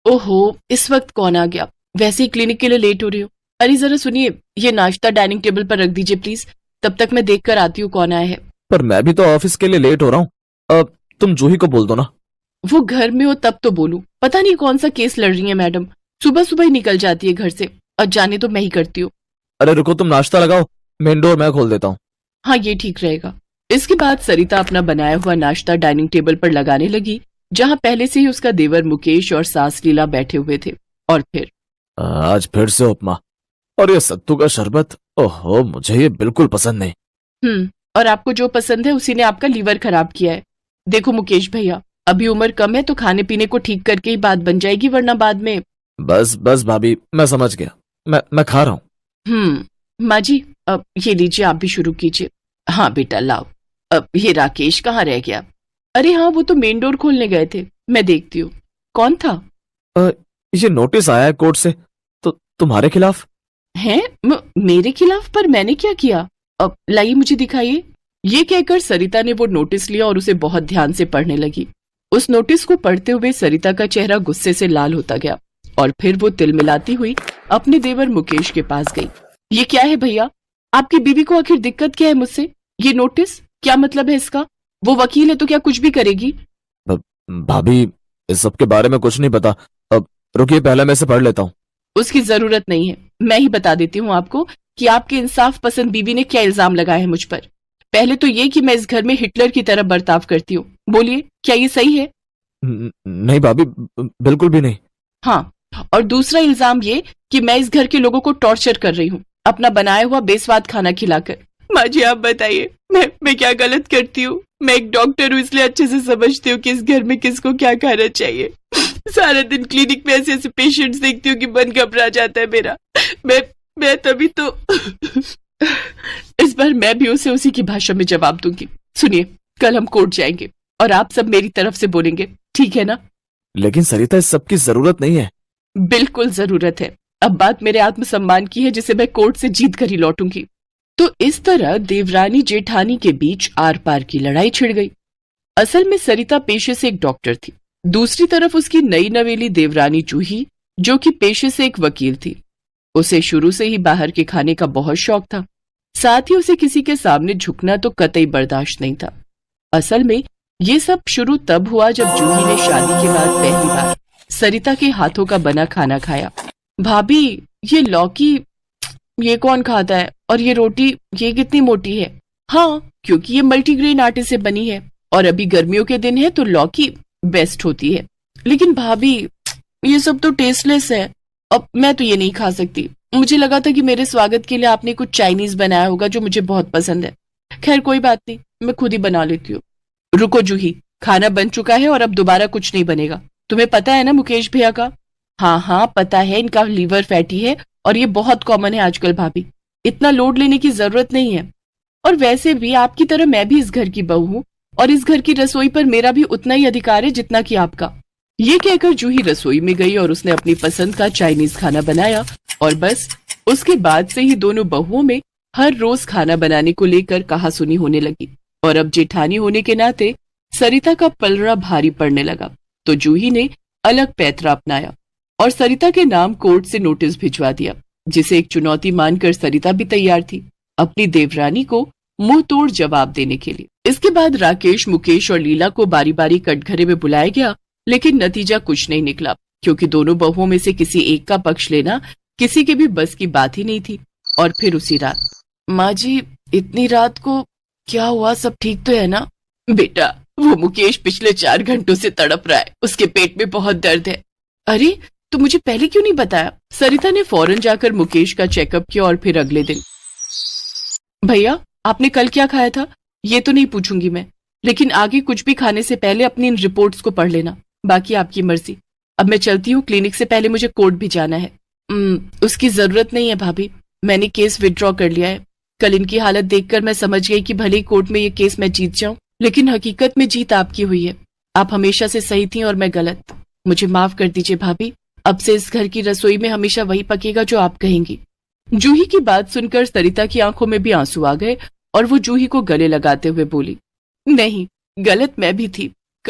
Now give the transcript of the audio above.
ओहो, इस वक्त कौन आ गया? वैसे ही क्लिनिक के लिए लेट हो रही हो। अरे जरा सुनिए, ये नाश्ता डाइनिंग टेबल पर रख दीजिए प्लीज, तब तक मैं देख कर आती हूँ कौन आया है। पर मैं भी तो ऑफिस के लिए लेट हो रहा हूँ। अब तुम जूही को बोल दो ना। वो घर में हो तब तो बोलूं। पता नहीं कौन सा केस लड़ रही है मैडम, सुबह सुबह ही निकल जाती है घर से, और जाने तो मैं ही करती हूँ। अरे रुको, तुम नाश्ता लगाओ, मेन डोर मैं खोल देता हूँ। हाँ, ये ठीक रहेगा। इसके बाद सरिता अपना बनाया हुआ नाश्ता डाइनिंग टेबल पर लगाने लगी, जहाँ पहले से ही उसका देवर मुकेश और सास लीला बैठे हुए थे। और फिर आज फिर से उपमा और ये सत्तू का शरबत। ओहो, मुझे ये बिल्कुल पसंद नहीं। और आपको जो पसंद है उसी ने आपका लीवर खराब किया है। देखो मुकेश भैया, अभी उम्र कम है तो खाने पीने को ठीक करके ही बात बन जाएगी, वरना बाद में। बस बस भाभी, मैं समझ गया। मैं खा रहा हूँ। माँ जी, अब ये लीजिए, आप भी शुरू कीजिए। हाँ बेटा लाओ। अब ये राकेश कहाँ रह गया? अरे हाँ, वो तो मेन डोर खोलने गए थे, मैं देखती हूँ। कौन था? ये नोटिस आया है कोर्ट से, तो तुम्हारे खिलाफ है। मेरे खिलाफ? पर मैंने क्या किया? अब लाइए मुझे दिखाइए। ये कहकर सरिता ने वो नोटिस लिया और उसे बहुत ध्यान से पढ़ने लगी। उस नोटिस को पढ़ते हुए सरिता का चेहरा गुस्से से लाल होता गया, और फिर वो तिलमिलाती हुई अपने देवर मुकेश के पास गई। ये क्या है भैया? आपकी बीवी को आखिर दिक्कत क्या है मुझसे? ये नोटिस क्या मतलब है इसका? वो वकील है तो क्या कुछ भी करेगी? भाभी, इस सब के बारे में कुछ नहीं पता। अब रुकिए, पहले मैं इसे पढ़ लेता हूँ। उसकी जरूरत नहीं है, मैं ही बता देती हूँ आपको कि आपकी इंसाफ पसंद बीवी ने क्या इल्जाम लगाया है मुझ पर। पहले तो ये कि मैं इस घर में हिटलर की तरह बर्ताव करती हूँ। बोलिए, क्या ये सही है? नहीं भाभी, बिल्कुल भी नहीं। हाँ, और दूसरा इल्जाम ये कि मैं इस घर के लोगों को टॉर्चर कर रही हूँ, अपना बनाया हुआ बेस्वाद खाना खिलाकर। माँ जी आप बताइए, मैं क्या गलत करती हूँ? मैं एक डॉक्टर हूँ, इसलिए अच्छे से समझती हूँ कि इस घर में किसको क्या खाना चाहिए। सारा दिन क्लिनिक में ऐसे ऐसे पेशेंट्स देखती हूँ कि मन घबरा जाता है मेरा। मैं तभी तो इस बार मैं भी उसे उसी की भाषा में जवाब दूंगी। सुनिए, कल हम कोर्ट जाएंगे और आप सब मेरी तरफ से बोलेंगे, ठीक है ना? लेकिन सरिता, इस सब की जरूरत नहीं है। बिल्कुल जरूरत है। अब बात मेरे आत्मसम्मान की है, जिसे मैं कोर्ट से जीत कर ही लौटूंगी। तो इस तरह देवरानी जेठानी के बीच आर पार की लड़ाई छिड़ गई। असल में सरिता पेशे से एक डॉक्टर थी, दूसरी तरफ उसकी नई नवेली देवरानी जूही, जो कि पेशे से एक वकील थी। उसे शुरू से ही बाहर के खाने का बहुत शौक था, साथ ही उसे किसी के सामने झुकना तो कतई बर्दाश्त नहीं था। असल में ये सब शुरू तब हुआ जब जूही ने शादी के बाद पहली बार सरिता के हाथों का बना खाना खाया। भाभी, ये लौकी ये कौन खाता है? और ये रोटी ये कितनी मोटी है? हाँ, क्योंकि ये मल्टीग्रेन आटे से बनी है, और अभी गर्मियों के दिन है तो लौकी बेस्ट होती है। लेकिन भाभी, ये सब तो टेस्टलेस है। अब मैं तो ये नहीं खा सकती। मुझे लगा था कि मेरे स्वागत के लिए आपने कुछ चाइनीज बनाया होगा जो मुझे बहुत पसंद है। खैर कोई बात नहीं, मैं खुद ही बना लेती हूँ। रुको जूही, खाना बन चुका है और अब दोबारा कुछ नहीं बनेगा। तुम्हें पता है ना मुकेश भैया का? हाँ हाँ पता है, इनका लीवर फैटी है और ये बहुत कॉमन है आजकल। भाभी, इतना लोड लेने की जरूरत नहीं है। और वैसे भी आपकी तरह मैं भी इस घर की बहू हूँ, और इस घर की रसोई पर मेरा भी उतना ही अधिकार है जितना कि आपका। ये कहकर जूही रसोई में गई और उसने अपनी पसंद का चाइनीज खाना बनाया, और बस उसके बाद से ही दोनों बहुओं में हर रोज खाना बनाने को लेकर कहासुनी होने लगी। और अब जेठानी होने के नाते सरिता का पलड़ा भारी पड़ने लगा, तो जूही ने अलग पैतरा अपनाया और सरिता के नाम कोर्ट से नोटिस भिजवा दिया, जिसे एक चुनौती मानकर सरिता भी तैयार थी अपनी देवरानी को मुंह तोड़ जवाब देने के लिए। इसके बाद राकेश, मुकेश और लीला को बारी बारी कटघरे में बुलाया गया, लेकिन नतीजा कुछ नहीं निकला, क्योंकि दोनों बहुओं में से किसी एक का पक्ष लेना किसी के भी बस की बात ही नहीं थी। और फिर उसी रात, माँ जी इतनी रात को क्या हुआ? सब ठीक तो है ना? बेटा, वो मुकेश पिछले 4 घंटों से तड़प रहा है, उसके पेट में बहुत दर्द है। अरे तो मुझे पहले क्यों नहीं बताया? सरिता ने फौरन जाकर मुकेश का चेकअप किया और फिर अगले दिन, भैया आपने कल क्या खाया था? ये तो नहीं पूछूंगी मैं, लेकिन आगे कुछ भी खाने से पहले अपनी इन रिपोर्ट्स को पढ़ लेना, बाकी आपकी मर्जी। अब मैं चलती हूँ, क्लिनिक से पहले मुझे कोर्ट भी जाना है। उसकी जरूरत नहीं है भाभी, मैंने केस विड्रॉ कर लिया है। कल इनकी हालत देखकर मैं समझ गई कि भले ही कोर्ट में ये केस मैं जीत जाऊं, लेकिन हकीकत में जीत आपकी हुई है। आप हमेशा से सही थी और मैं गलत। मुझे माफ कर दीजिए भाभी, अब से इस घर की रसोई में हमेशा वही पकेगा जो आप कहेंगी। जूही की बात सुनकर सरिता की आंखों में भी आंसू आ गए और वो जूही को गले लगाते हुए बोली, नहीं, गलत मैं भी थी,